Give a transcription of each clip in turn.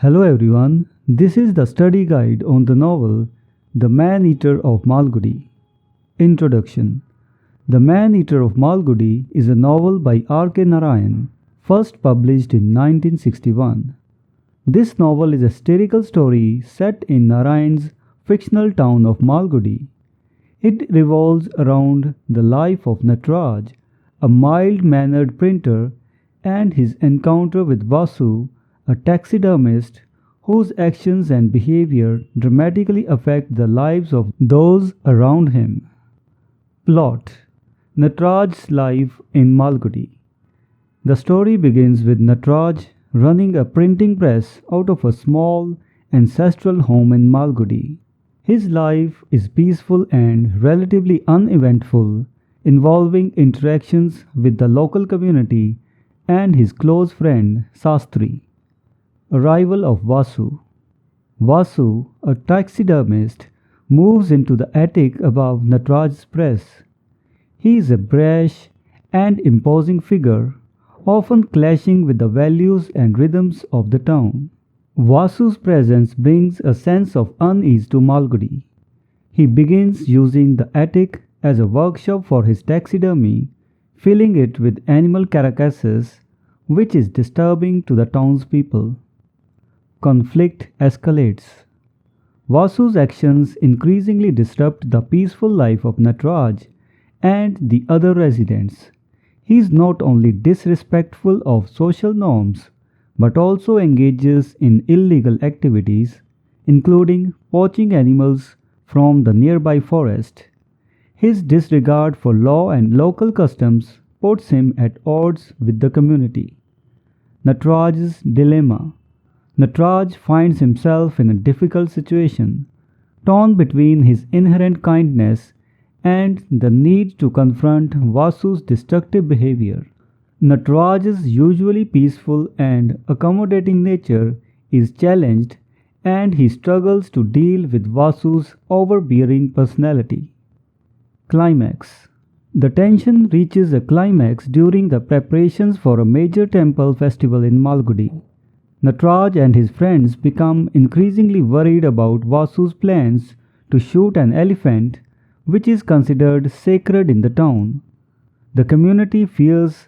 Hello everyone, this is the study guide on the novel The Man-Eater of Malgudi. Introduction. The Man-Eater of Malgudi is a novel by R.K. Narayan, first published in 1961. This novel is a satirical story set in Narayan's fictional town of Malgudi. It revolves around the life of Nataraj, a mild-mannered printer, and his encounter with Vasu, a taxidermist whose actions and behavior dramatically affect the lives of those around him. Plot: Nataraj's life in Malgudi. The story begins with Nataraj running a printing press out of a small ancestral home in Malgudi. His life is peaceful and relatively uneventful, involving interactions with the local community and his close friend Sastri. Arrival of Vasu. Vasu, a taxidermist, moves into the attic above Nataraj's press. He is a brash and imposing figure, often clashing with the values and rhythms of the town. Vasu's presence brings a sense of unease to Malgudi. He begins using the attic as a workshop for his taxidermy, filling it with animal carcasses, which is disturbing to the townspeople. Conflict escalates. Vasu's actions increasingly disrupt the peaceful life of Nataraj and the other residents. He is not only disrespectful of social norms, but also engages in illegal activities, including poaching animals from the nearby forest. His disregard for law and local customs puts him at odds with the community. Nataraj's dilemma. Nataraj finds himself in a difficult situation, torn between his inherent kindness and the need to confront Vasu's destructive behavior. Nataraj's usually peaceful and accommodating nature is challenged, and he struggles to deal with Vasu's overbearing personality. Climax. The tension reaches a climax during the preparations for a major temple festival in Malgudi. Nataraj and his friends become increasingly worried about Vasu's plans to shoot an elephant, which is considered sacred in the town. The community fears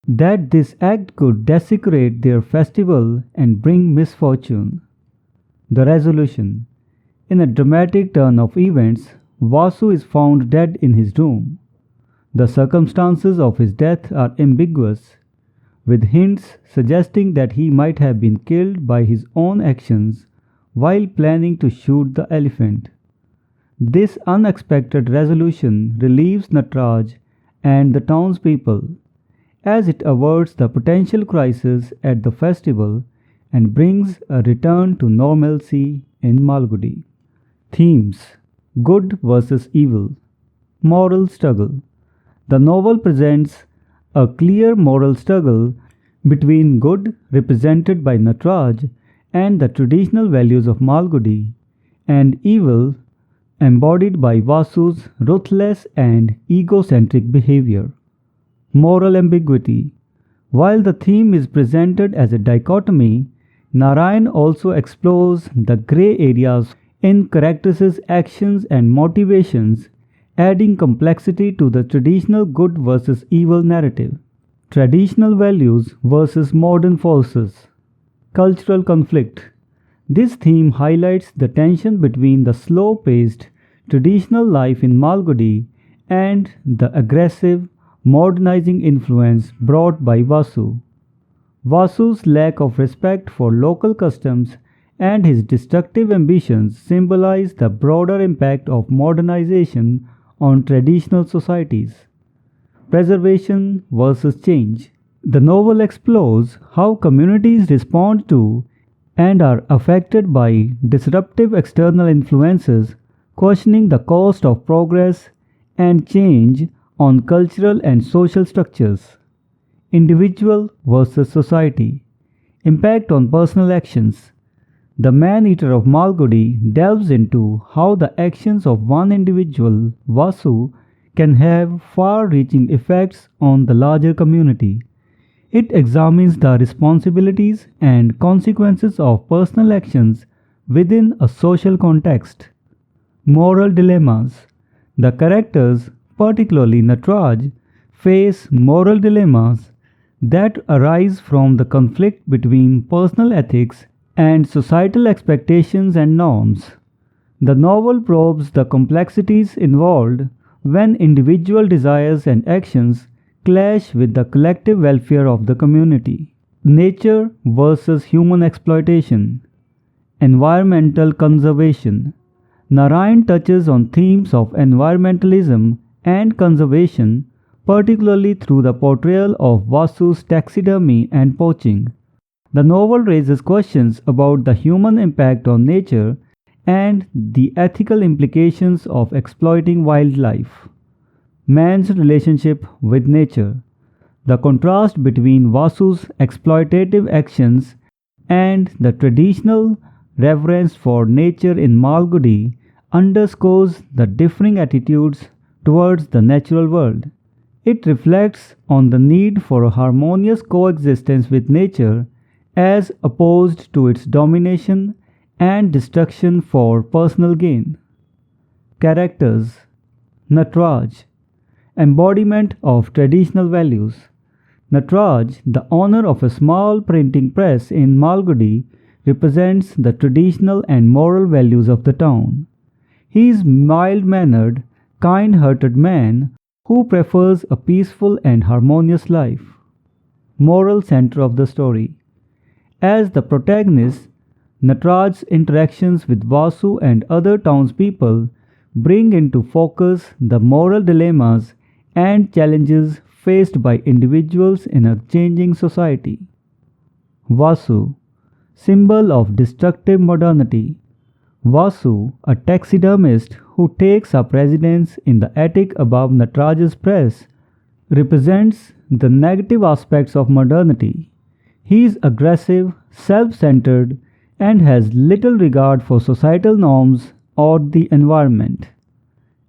that this act could desecrate their festival and bring misfortune. The resolution. In a dramatic turn of events, Vasu is found dead in his room. The circumstances of his death are ambiguous, with hints suggesting that he might have been killed by his own actions while planning to shoot the elephant. This unexpected resolution relieves Nataraj and the townspeople, as it averts the potential crisis at the festival and brings a return to normalcy in Malgudi. Themes: Good versus evil. Moral struggle. The novel presents a clear moral struggle between good, represented by Nataraj, and the traditional values of Malgudi, and evil, embodied by Vasu's ruthless and egocentric behavior. Moral ambiguity. While the theme is presented as a dichotomy, Narayan also explores the grey areas in characters' actions and motivations, adding complexity to the traditional good versus evil narrative. Traditional values versus modern forces. Cultural conflict. This theme highlights the tension between the slow-paced traditional life in Malgudi and the aggressive, modernizing influence brought by Vasu. Vasu's lack of respect for local customs and his destructive ambitions symbolize the broader impact of modernization on traditional societies. Preservation versus change. The novel explores how communities respond to and are affected by disruptive external influences, questioning the cost of progress and change on cultural and social structures. Individual versus society. Impact on personal actions. The Man-Eater of Malgudi delves into how the actions of one individual, Vasu, can have far-reaching effects on the larger community. It examines the responsibilities and consequences of personal actions within a social context. Moral dilemmas. The characters, particularly Nataraj, face moral dilemmas that arise from the conflict between personal ethics and societal expectations and norms. The novel probes the complexities involved when individual desires and actions clash with the collective welfare of the community. Nature versus human exploitation. Environmental conservation. Narayan touches on themes of environmentalism and conservation, particularly through the portrayal of Vasu's taxidermy and poaching. The novel raises questions about the human impact on nature and the ethical implications of exploiting wildlife. Man's relationship with nature. The contrast between Vasu's exploitative actions and the traditional reverence for nature in Malgudi underscores the differing attitudes towards the natural world. It reflects on the need for a harmonious coexistence with nature as opposed to its domination and destruction for personal gain. Characters. Nataraj, embodiment of traditional values. Nataraj, the owner of a small printing press in Malgudi, represents the traditional and moral values of the town. He is mild-mannered, kind-hearted man who prefers a peaceful and harmonious life. Moral center of the story. As the protagonist, Nataraj's interactions with Vasu and other townspeople bring into focus the moral dilemmas and challenges faced by individuals in a changing society. Vasu, symbol of destructive modernity. Vasu, a taxidermist who takes up residence in the attic above Nataraj's press, represents the negative aspects of modernity. He is aggressive, self-centered, and has little regard for societal norms or the environment.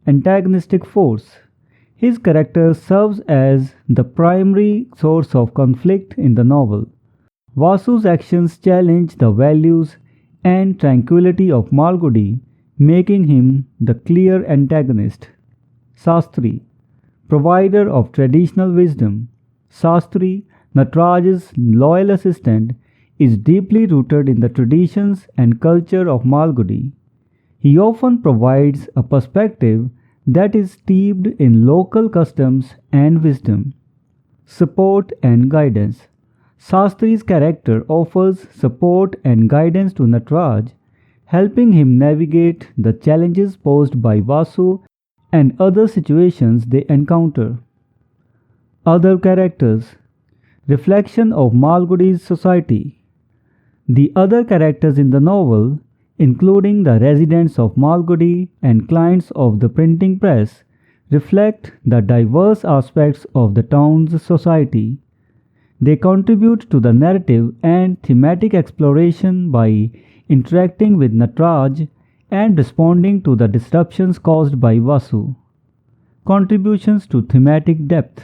Antagonistic force. His character serves as the primary source of conflict in the novel. Vasu's actions challenge the values and tranquility of Malgudi, making him the clear antagonist. Sastri, provider of traditional wisdom. Sastri, Nataraj's loyal assistant, is deeply rooted in the traditions and culture of Malgudi. He often provides a perspective that is steeped in local customs and wisdom. Support and guidance. Sastri's character offers support and guidance to Nataraj, helping him navigate the challenges posed by Vasu and other situations they encounter. Other characters. Reflection of Malgudi's society. The other characters in the novel, including the residents of Malgudi and clients of the printing press, reflect the diverse aspects of the town's society. They contribute to the narrative and thematic exploration by interacting with Nataraj and responding to the disruptions caused by Vasu. Contributions to thematic depth.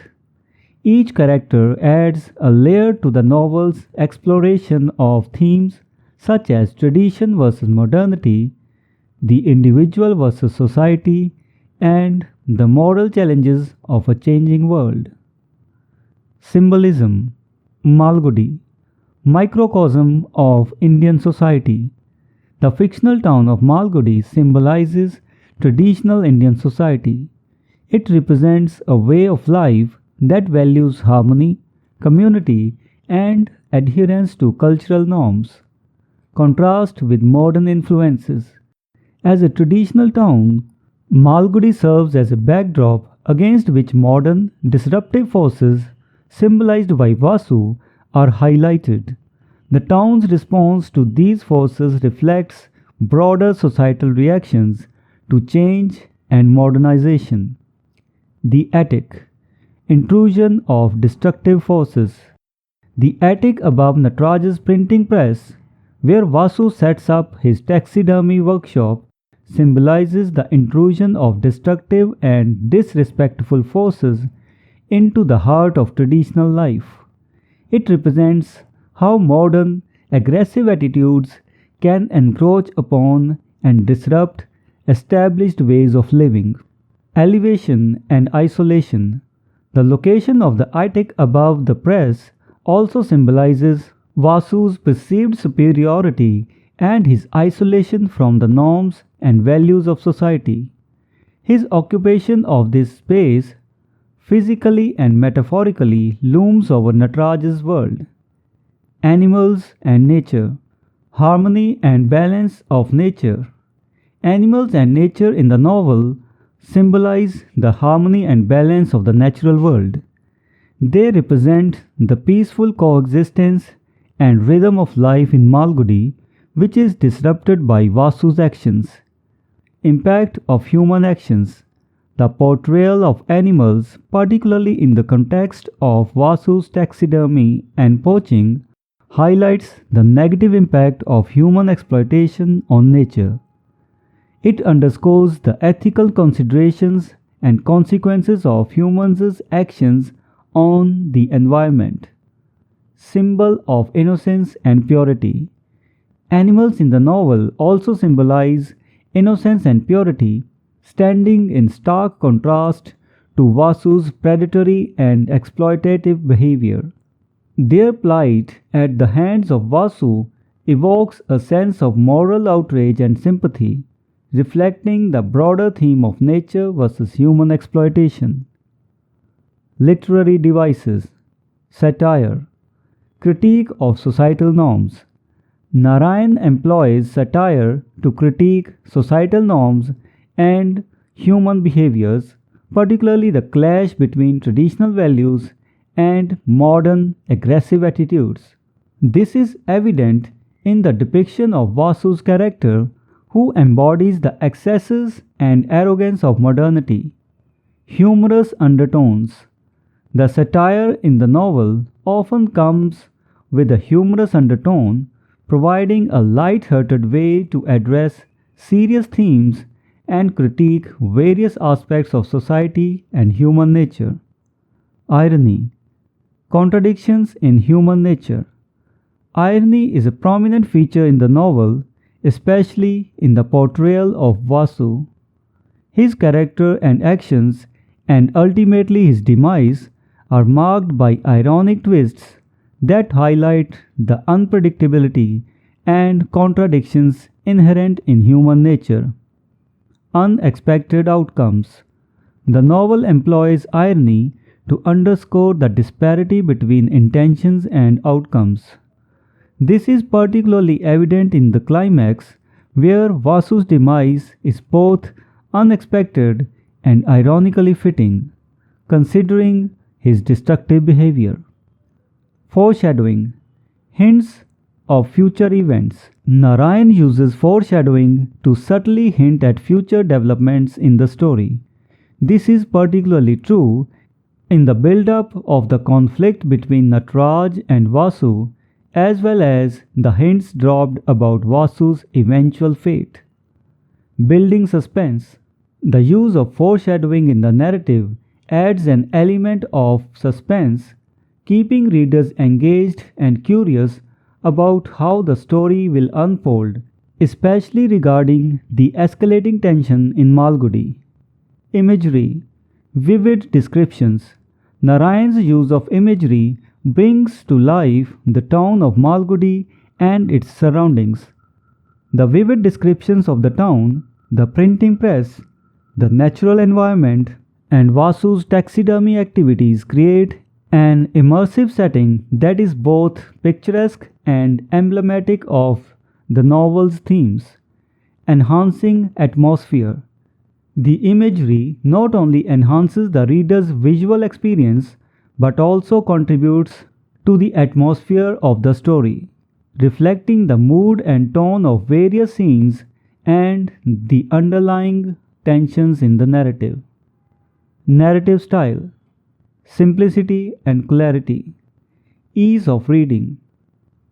Each character adds a layer to the novel's exploration of themes such as tradition versus modernity, the individual versus society, and the moral challenges of a changing world. Symbolism. Malgudi, microcosm of Indian society. The fictional town of Malgudi symbolizes traditional Indian society. It represents a way of life that values harmony, community, and adherence to cultural norms. Contrast with modern influences. As a traditional town, Malgudi serves as a backdrop against which modern, disruptive forces, symbolized by Vasu, are highlighted. The town's response to these forces reflects broader societal reactions to change and modernization. The attic. Intrusion of destructive forces. The attic above Nataraj's printing press, where Vasu sets up his taxidermy workshop, symbolizes the intrusion of destructive and disrespectful forces into the heart of traditional life. It represents how modern, aggressive attitudes can encroach upon and disrupt established ways of living. Elevation and isolation. The location of the attic above the press also symbolizes Vasu's perceived superiority and his isolation from the norms and values of society. His occupation of this space, physically and metaphorically, looms over Nataraj's world. Animals and nature. Harmony and balance of nature. Animals and nature in the novel symbolize the harmony and balance of the natural world. They represent the peaceful coexistence and rhythm of life in Malgudi, which is disrupted by Vasu's actions. Impact of human actions. The portrayal of animals, particularly in the context of Vasu's taxidermy and poaching, highlights the negative impact of human exploitation on nature. It underscores the ethical considerations and consequences of humans' actions on the environment. Symbol of innocence and purity. Animals in the novel also symbolize innocence and purity, standing in stark contrast to Vasu's predatory and exploitative behavior. Their plight at the hands of Vasu evokes a sense of moral outrage and sympathy, reflecting the broader theme of nature versus human exploitation. Literary devices. Satire. Critique of societal norms. Narayan employs satire to critique societal norms and human behaviors, particularly the clash between traditional values and modern aggressive attitudes. This is evident in the depiction of Vasu's character, who embodies the excesses and arrogance of modernity. Humorous undertones. The satire in the novel often comes with a humorous undertone, providing a light-hearted way to address serious themes and critique various aspects of society and human nature. Irony. Contradictions in human nature. Irony is a prominent feature in the novel, especially in the portrayal of Vasu. His character and actions, and ultimately his demise, are marked by ironic twists that highlight the unpredictability and contradictions inherent in human nature. Unexpected outcomes. The novel employs irony to underscore the disparity between intentions and outcomes. This is particularly evident in the climax, where Vasu's demise is both unexpected and ironically fitting, considering his destructive behavior. Foreshadowing. Hints of future events. Narayan uses foreshadowing to subtly hint at future developments in the story. This is particularly true in the build-up of the conflict between Nataraj and Vasu, as well as the hints dropped about Vasu's eventual fate. Building suspense. The use of foreshadowing in the narrative adds an element of suspense, keeping readers engaged and curious about how the story will unfold, especially regarding the escalating tension in Malgudi. Imagery. Vivid descriptions. Narayan's use of imagery brings to life the town of Malgudi and its surroundings. The vivid descriptions of the town, the printing press, the natural environment, and Vasu's taxidermy activities create an immersive setting that is both picturesque and emblematic of the novel's themes, enhancing atmosphere. The imagery not only enhances the reader's visual experience but also contributes to the atmosphere of the story, reflecting the mood and tone of various scenes and the underlying tensions in the narrative. Narrative style. Simplicity and clarity. Ease of reading.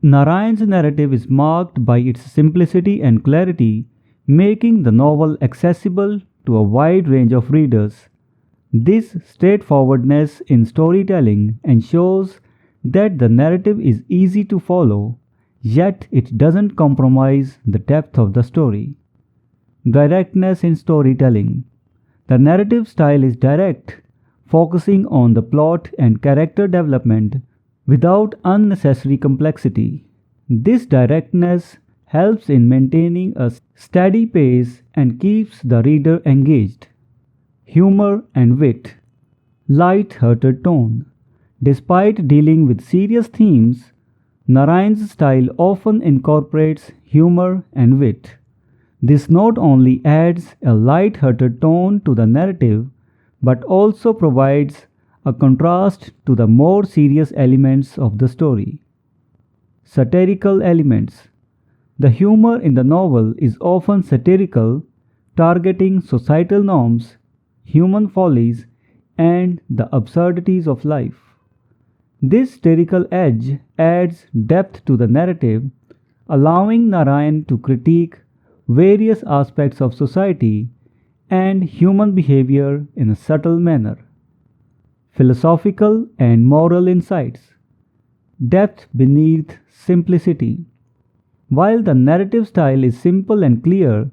Narayan's narrative is marked by its simplicity and clarity, making the novel accessible to a wide range of readers. This straightforwardness in storytelling ensures that the narrative is easy to follow, yet it doesn't compromise the depth of the story. Directness in storytelling. The narrative style is direct, focusing on the plot and character development without unnecessary complexity. This directness helps in maintaining a steady pace and keeps the reader engaged. Humor and wit. Light-hearted tone. Despite dealing with serious themes, Narayan's style often incorporates humor and wit. This not only adds a light-hearted tone to the narrative, but also provides a contrast to the more serious elements of the story. Satirical elements. The humor in the novel is often satirical, targeting societal norms, human follies, and the absurdities of life. This satirical edge adds depth to the narrative, allowing Narayan to critique various aspects of society and human behavior in a subtle manner. Philosophical and moral insights. Depth beneath simplicity. While the narrative style is simple and clear,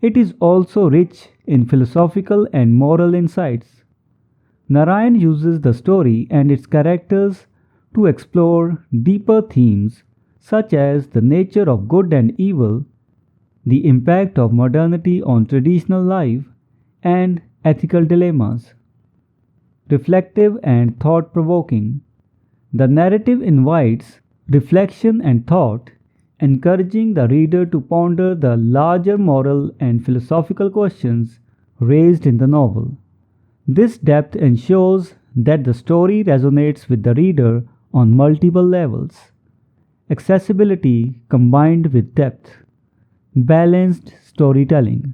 it is also rich in philosophical and moral insights. Narayan uses the story and its characters to explore deeper themes such as the nature of good and evil, the impact of modernity on traditional life, and ethical dilemmas. Reflective and thought-provoking. The narrative invites reflection and thought, encouraging the reader to ponder the larger moral and philosophical questions raised in the novel. This depth ensures that the story resonates with the reader on multiple levels. Accessibility combined with depth. Balanced storytelling.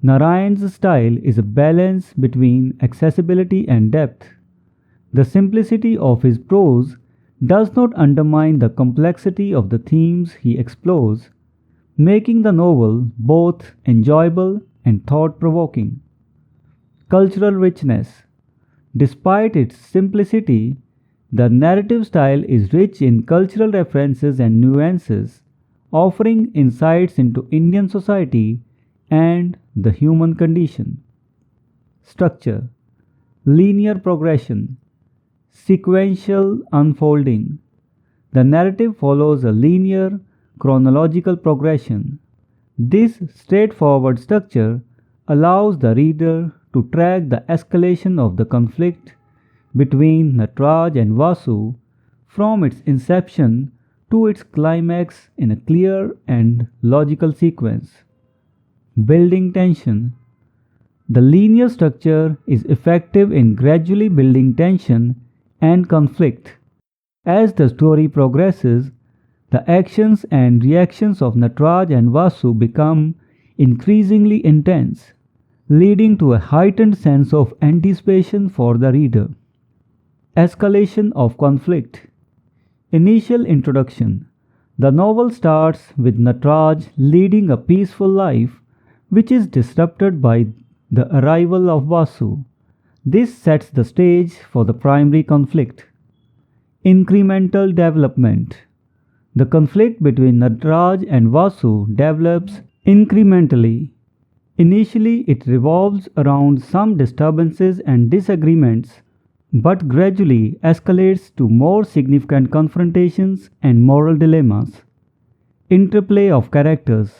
Narayan's style is a balance between accessibility and depth. The simplicity of his prose does not undermine the complexity of the themes he explores, making the novel both enjoyable and thought-provoking. Cultural richness. Despite its simplicity, the narrative style is rich in cultural references and nuances, offering insights into Indian society and the human condition. Structure. Linear progression. Sequential unfolding. The narrative follows a linear, chronological progression. This straightforward structure allows the reader to track the escalation of the conflict between Nataraj and Vasu from its inception to its climax in a clear and logical sequence. Building tension. The linear structure is effective in gradually building tension and conflict. As the story progresses, the actions and reactions of Nataraj and Vasu become increasingly intense, leading to a heightened sense of anticipation for the reader. Escalation of conflict. Initial introduction. The novel starts with Nataraj leading a peaceful life, which is disrupted by the arrival of Vasu. This sets the stage for the primary conflict. Incremental development. The conflict between Nataraj and Vasu develops incrementally. Initially, it revolves around some disturbances and disagreements, but gradually escalates to more significant confrontations and moral dilemmas. Interplay of characters.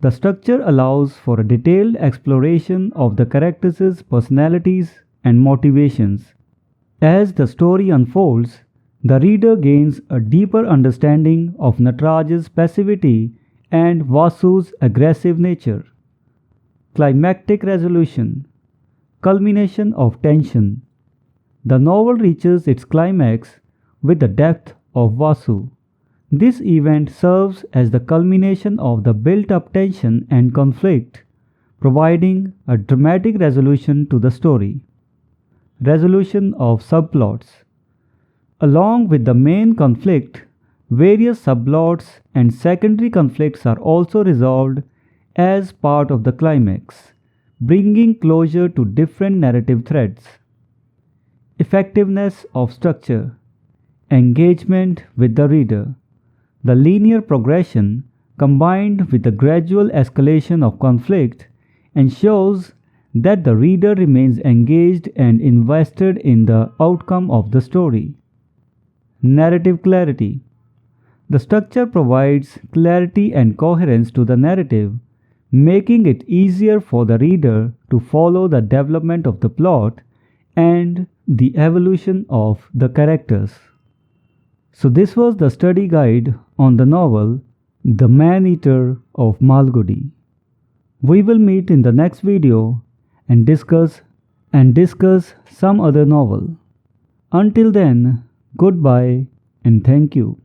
The structure allows for a detailed exploration of the characters' personalities and motivations. As the story unfolds, the reader gains a deeper understanding of Nataraj's passivity and Vasu's aggressive nature. Climactic resolution. Culmination of tension. The novel reaches its climax with the death of Vasu. This event serves as the culmination of the built-up tension and conflict, providing a dramatic resolution to the story. Resolution of subplots. Along with the main conflict, various subplots and secondary conflicts are also resolved as part of the climax, bringing closure to different narrative threads. Effectiveness of structure. engagement with the reader. The linear progression combined with the gradual escalation of conflict ensures that the reader remains engaged and invested in the outcome of the story. Narrative clarity. The structure provides clarity and coherence to the narrative, making it easier for the reader to follow the development of the plot and the evolution of the characters. So this was the study guide on the novel The Man-Eater of Malgudi. We will meet in the next video and discuss some other novel. Until then, goodbye and thank you.